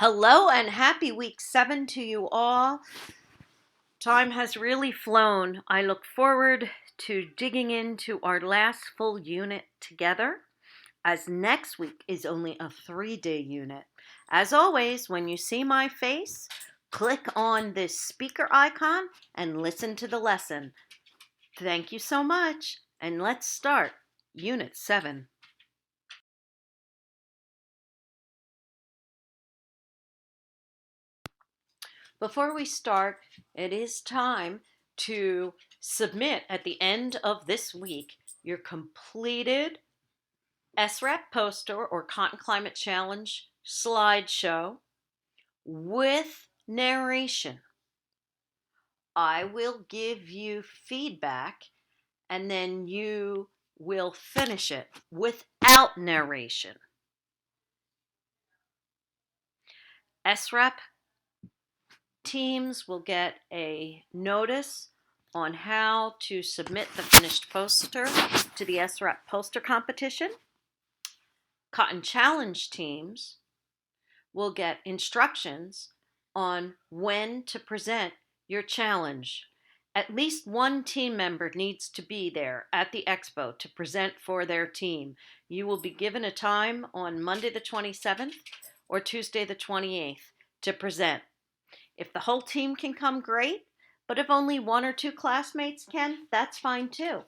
Hello and happy week 7 to you all. Time has really flown. I look forward to digging into our last full unit together, as next week is only a 3-day unit. As always, when you see my face, click on this speaker icon and listen to the lesson. Thank you so much, and let's start Unit 7. Before we start, it is time to submit at the end of this week your completed SRAP poster or Cotton Climate Challenge slideshow with narration. I will give you feedback and then you will finish it without narration. SRAP teams will get a notice on how to submit the finished poster to the SRAP poster competition. Cotton Challenge teams will get instructions on when to present your challenge. At least one team member needs to be there at the expo to present for their team. You will be given a time on Monday the 27th or Tuesday the 28th to present. If the whole team can come, great, but if only one or two classmates can, that's fine too.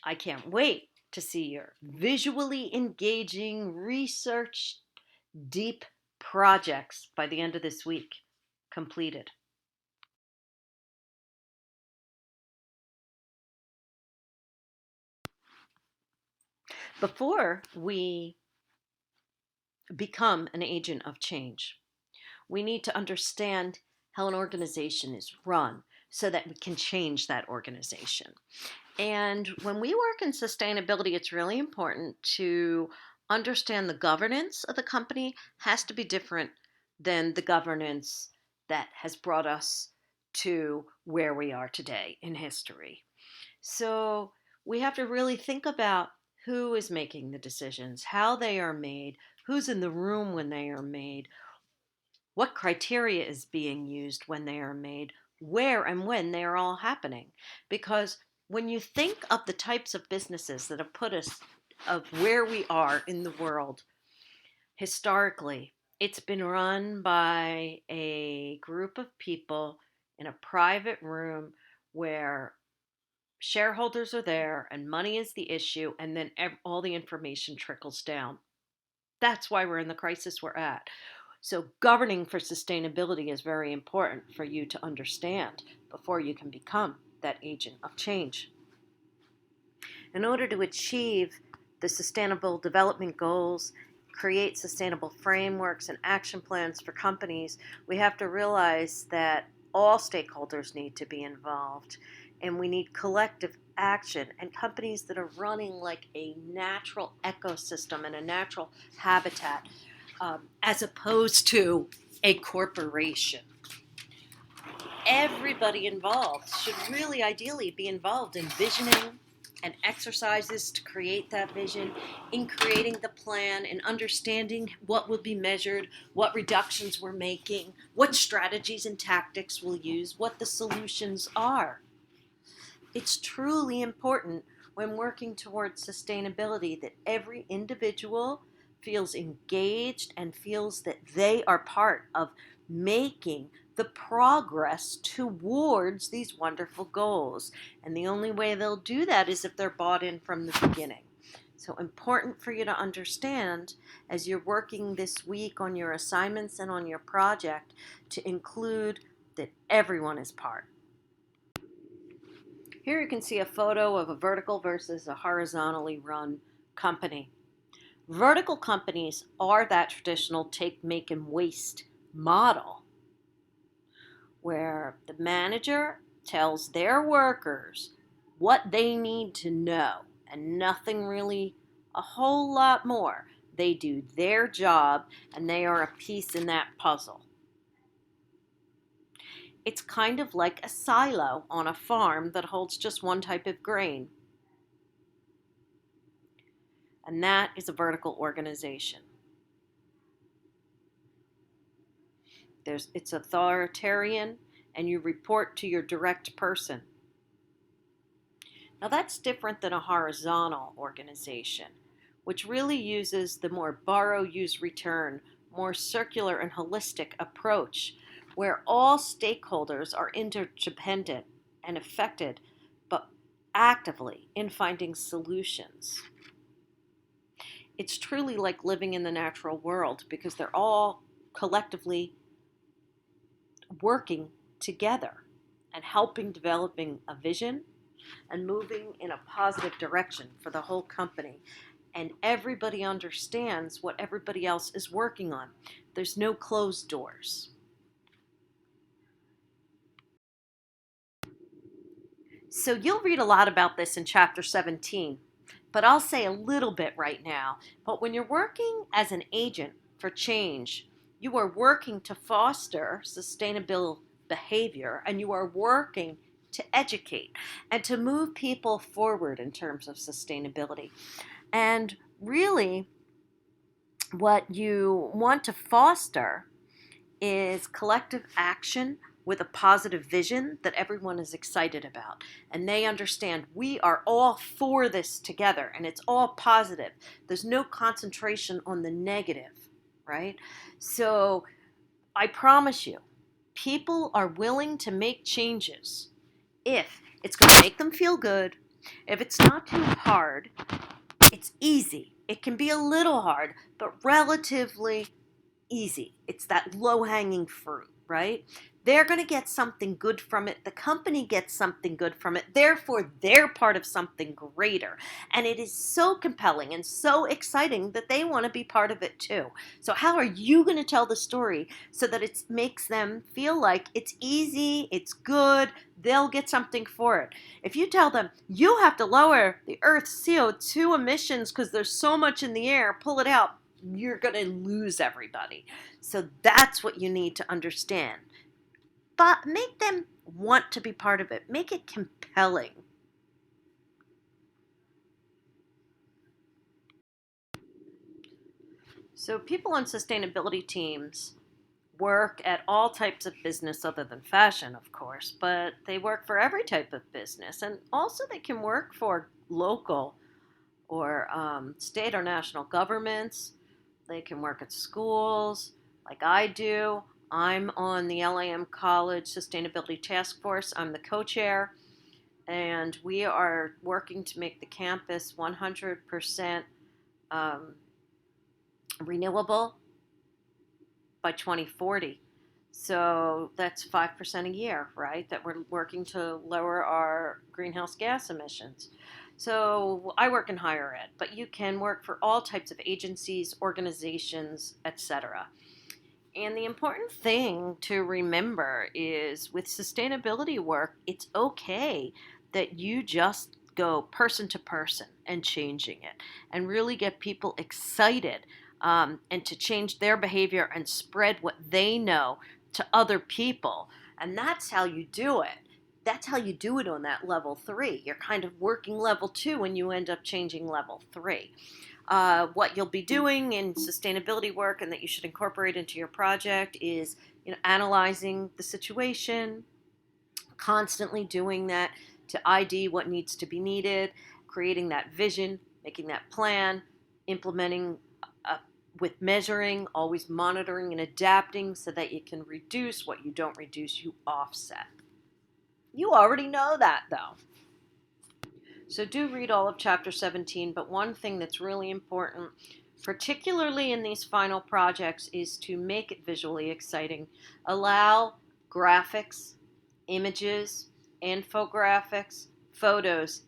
I can't wait to see your visually engaging, research deep projects by the end of this week completed. Before we become an agent of change, we need to understand how an organization is run so that we can change that organization. And when we work in sustainability, it's really important to understand the governance of the company has to be different than the governance that has brought us to where we are today in history. So we have to really think about who is making the decisions, how they are made, who's in the room when they are made, what criteria is being used when they are made, where and when they are all happening. Because when you think of the types of businesses that have put us of where we are in the world, historically, it's been run by a group of people in a private room where shareholders are there and money is the issue, and then all the information trickles down. That's why we're in the crisis we're at. So governing for sustainability is very important for you to understand before you can become that agent of change. In order to achieve the Sustainable Development Goals, create sustainable frameworks and action plans for companies, we have to realize that all stakeholders need to be involved, and we need collective action and companies that are running like a natural ecosystem and a natural habitat, as opposed to a corporation. Everybody involved should really ideally be involved in visioning and exercises to create that vision, in creating the plan and understanding what will be measured, what reductions we're making, what strategies and tactics we'll use, what the solutions are. It's truly important when working towards sustainability that every individual feels engaged and feels that they are part of making the progress towards these wonderful goals. And the only way they'll do that is if they're bought in from the beginning. So important for you to understand as you're working this week on your assignments and on your project to include that everyone is part. Here you can see a photo of a vertical versus a horizontally run company. Vertical companies are that traditional take, make, and waste model where the manager tells their workers what they need to know and nothing really a whole lot more. They do their job and they are a piece in that puzzle. It's kind of like a silo on a farm that holds just one type of grain. And that is a vertical organization. It's authoritarian, and you report to your direct person. Now that's different than a horizontal organization, which really uses the more borrow, use, return, more circular and holistic approach, where all stakeholders are interdependent and affected, but actively in finding solutions. It's truly like living in the natural world because they're all collectively working together and helping developing a vision and moving in a positive direction for the whole company. And everybody understands what everybody else is working on. There's no closed doors. So you'll read a lot about this in chapter 17, but I'll say a little bit right now. But when you're working as an agent for change, you are working to foster sustainable behavior, and you are working to educate and to move people forward in terms of sustainability. And really, what you want to foster is collective action with a positive vision that everyone is excited about. And they understand we are all for this together and it's all positive. There's no concentration on the negative, right? So I promise you, people are willing to make changes if it's going to make them feel good, if it's not too hard, it's easy. It can be a little hard, but relatively easy. It's that low-hanging fruit, right? They're going to get something good from it. The company gets something good from it. Therefore, they're part of something greater. And it is so compelling and so exciting that they want to be part of it too. So how are you going to tell the story so that it makes them feel like it's easy, it's good, they'll get something for it? If you tell them, you have to lower the Earth's CO2 emissions because there's so much in the air, pull it out, you're going to lose everybody. So that's what you need to understand. But make them want to be part of it. Make it compelling. So people on sustainability teams work at all types of business other than fashion, of course, but they work for every type of business. And also they can work for local or state or national governments. They can work at schools like I do. I'm on the LAM College Sustainability Task Force. I'm the co-chair, and we are working to make the campus 100% renewable by 2040. So that's 5% a year, right? That we're working to lower our greenhouse gas emissions. So I work in higher ed, but you can work for all types of agencies, organizations, etc. And the important thing to remember is with sustainability work, it's okay that you just go person to person and changing it and really get people excited and to change their behavior and spread what they know to other people. And that's how you do it. That's how you do it on that level 3. You're kind of working level 2 when you end up changing level 3. What you'll be doing in sustainability work and that you should incorporate into your project is, analyzing the situation, constantly doing that to ID what needs to be needed, creating that vision, making that plan, implementing with measuring, always monitoring and adapting so that you can reduce what you don't reduce, you offset. You already know that though. So do read all of chapter 17, but one thing that's really important, particularly in these final projects, is to make it visually exciting. Allow graphics, images, infographics, photos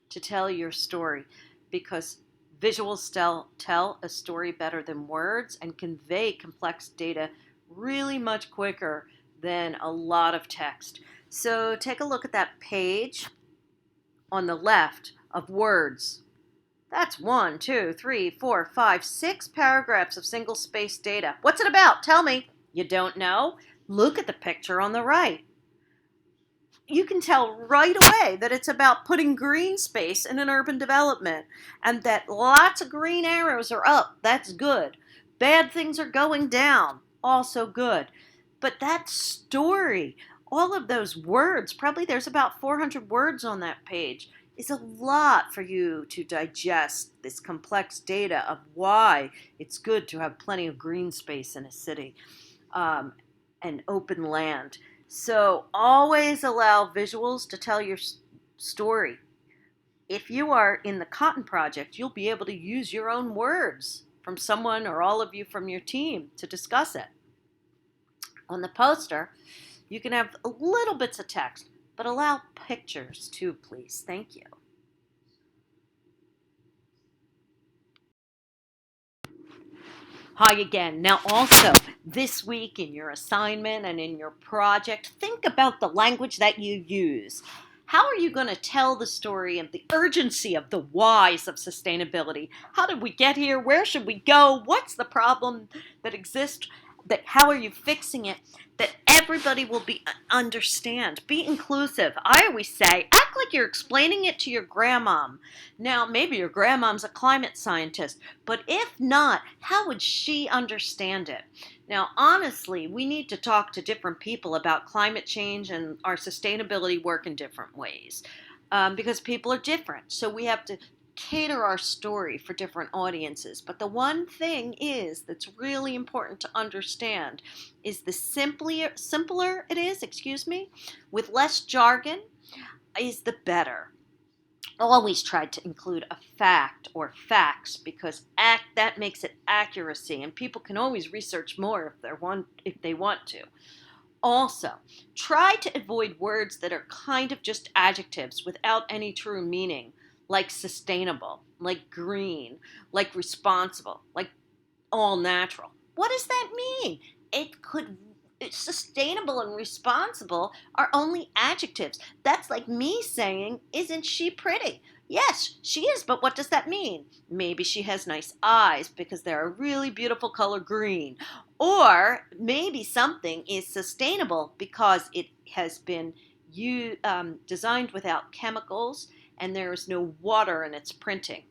to tell your story, because visuals tell a story better than words and convey complex data really much quicker than a lot of text. So take a look at that page on the left of words. That's 1, 2, 3, 4, 5, 6 paragraphs of single space data. What's it about? Tell me. You don't know? Look at the picture on the right. You can tell right away that it's about putting green space in an urban development and that lots of green arrows are up. That's good. Bad things are going down. Also good. But that story, all of those words, probably there's about 400 words on that page, is a lot for you to digest this complex data of why it's good to have plenty of green space in a city, um, and open land. So always allow visuals to tell your story. If you are in the Cotton Project, you'll be able to use your own words from someone or all of you from your team to discuss it. On the poster, you can have little bits of text, but allow pictures too, please. Thank you. Hi again. Now, also, this week in your assignment and in your project, think about the language that you use. How are you going to tell the story and the urgency of the whys of sustainability? How did we get here? Where should we go? What's the problem that exists? How are you fixing it? That everybody will understand. Be inclusive. I always say, act like you're explaining it to your grandmom. Now, maybe your grandmom's a climate scientist, but if not, how would she understand it? Now, honestly, we need to talk to different people about climate change and our sustainability work in different ways, because people are different. So we have to cater our story for different audiences. But the one thing is that's really important to understand is the simpler it is, with less jargon, is the better. Always tried to include a fact or facts because that makes it accuracy, and people can always research more if they want to. Also, try to avoid words that are kind of just adjectives without any true meaning, like sustainable, like green, like responsible, like all natural. What does that mean? It could Sustainable and responsible are only adjectives. That's like me saying, "Isn't she pretty?" Yes, she is, but what does that mean? Maybe she has nice eyes because they're a really beautiful color green. Or maybe something is sustainable because it has been designed without chemicals and there is no water in its printing.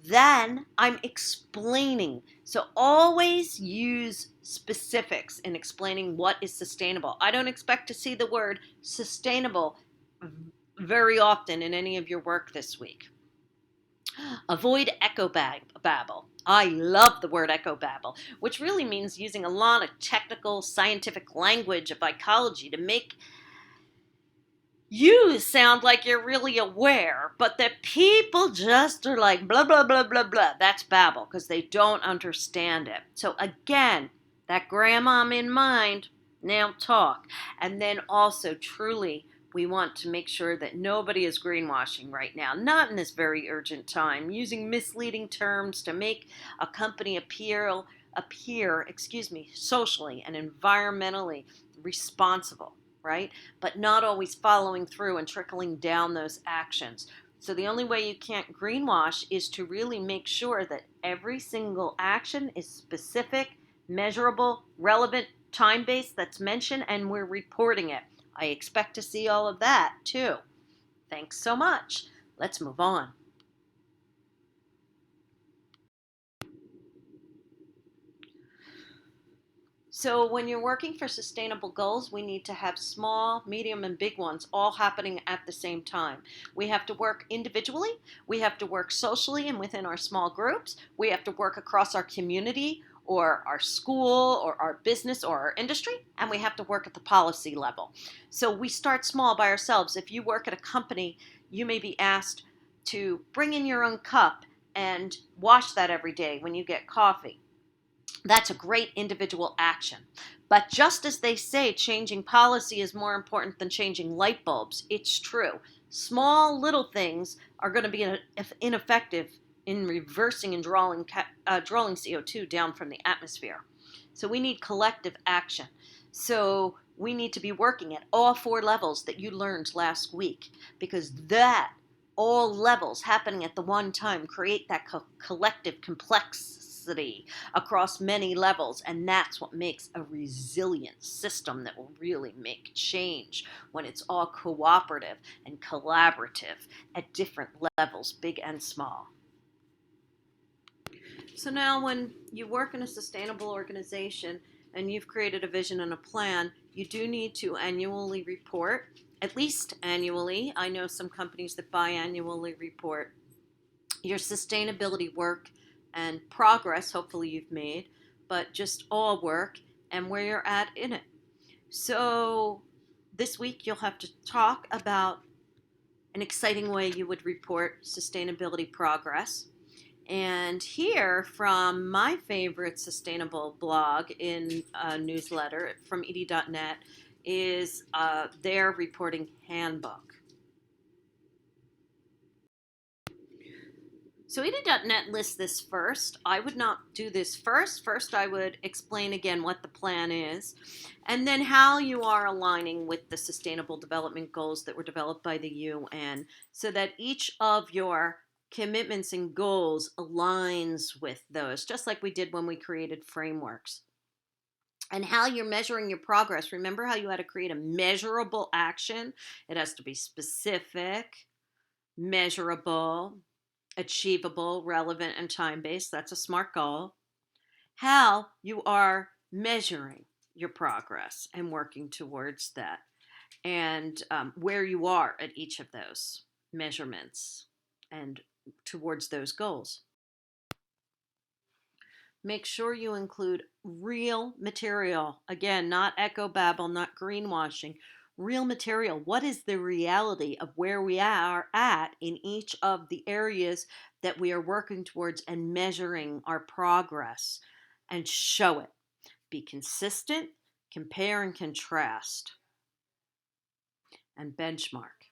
Then I'm explaining. So always use specifics in explaining what is sustainable. I don't expect to see the word sustainable very often in any of your work this week. Avoid babble. I love the word babble, which really means using a lot of technical scientific language of ecology to make you sound like you're really aware, but that people just are like blah, blah, blah, blah, blah. That's babble because they don't understand it. So again, that grandmom in mind, now talk. And then also, truly, we want to make sure that nobody is greenwashing right now, not in this very urgent time, using misleading terms to make a company appear, socially and environmentally responsible, right? But not always following through and trickling down those actions. So the only way you can't greenwash is to really make sure that every single action is specific, measurable, relevant, time-based that's mentioned, and we're reporting it. I expect to see all of that too. Thanks so much. Let's move on. So when you're working for sustainable goals, we need to have small, medium, and big ones all happening at the same time. We have to work individually, we have to work socially and within our small groups, we have to work across our community or our school or our business or our industry, and we have to work at the policy level. So we start small by ourselves. If you work at a company, you may be asked to bring in your own cup and wash that every day when you get coffee. That's a great individual action. But just as they say changing policy is more important than changing light bulbs, it's true. Small little things are going to be ineffective in reversing and drawing CO2 down from the atmosphere. So we need collective action. So we need to be working at all four levels that you learned last week, because that all levels happening at the one time create that collective complexity across many levels, and that's what makes a resilient system that will really make change when it's all cooperative and collaborative at different levels, big and small. So now when you work in a sustainable organization, and you've created a vision and a plan, you do need to annually report, at least annually. I know some companies that biannually report your sustainability work and progress, hopefully you've made, but just all work and where you're at in it. So this week you'll have to talk about an exciting way you would report sustainability progress and hear from my favorite sustainable blog in a newsletter from ed.net is their reporting handbook. So ed.net lists this first. I would not do this first. First, I would explain again what the plan is, and then how you are aligning with the Sustainable Development Goals that were developed by the UN so that each of your commitments and goals aligns with those, just like we did when we created frameworks. And how you're measuring your progress. Remember how you had to create a measurable action? It has to be specific, measurable, achievable, relevant, and time-based. That's a SMART goal. How you are measuring your progress and working towards that, and where you are at each of those measurements and towards those goals. Make sure you include real material. Again, not echo babble, not greenwashing. Real material. What is the reality of where we are at in each of the areas that we are working towards and measuring our progress, and show it. Be consistent, compare and contrast, and benchmark.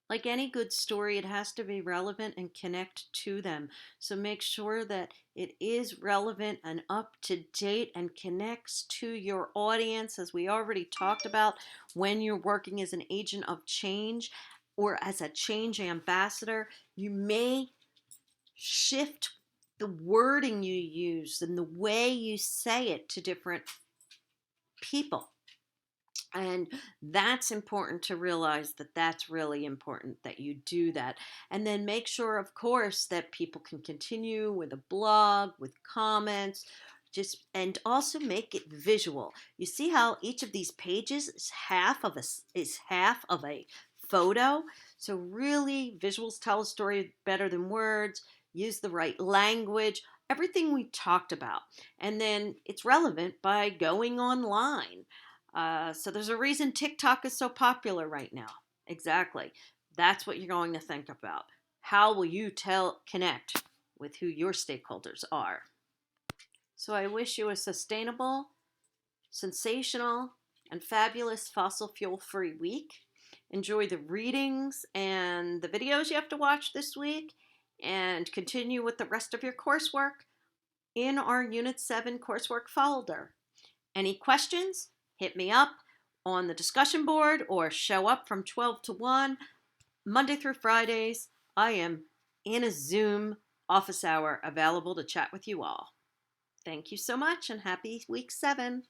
Like any good story, it has to be relevant and connect to them. So make sure that it is relevant and up to date and connects to your audience, as we already talked about. When you're working as an agent of change or as a change ambassador, you may shift the wording you use and the way you say it to different people. And that's important to realize, that that's really important that you do that. And then make sure, of course, that people can continue with a blog, with comments, just, and also make it visual. You see how each of these pages is half of a photo. So really, visuals tell a story better than words. Use the right language. Everything we talked about. And then it's relevant by going online. So there's a reason TikTok is so popular right now. Exactly. That's what you're going to think about. How will you connect with who your stakeholders are? So I wish you a sustainable, sensational, and fabulous fossil fuel free week. Enjoy the readings and the videos you have to watch this week, and continue with the rest of your coursework in our Unit 7 coursework folder. Any questions? Hit me up on the discussion board or show up from 12 to 1, Monday through Fridays. I am in a Zoom office hour available to chat with you all. Thank you so much and happy week 7.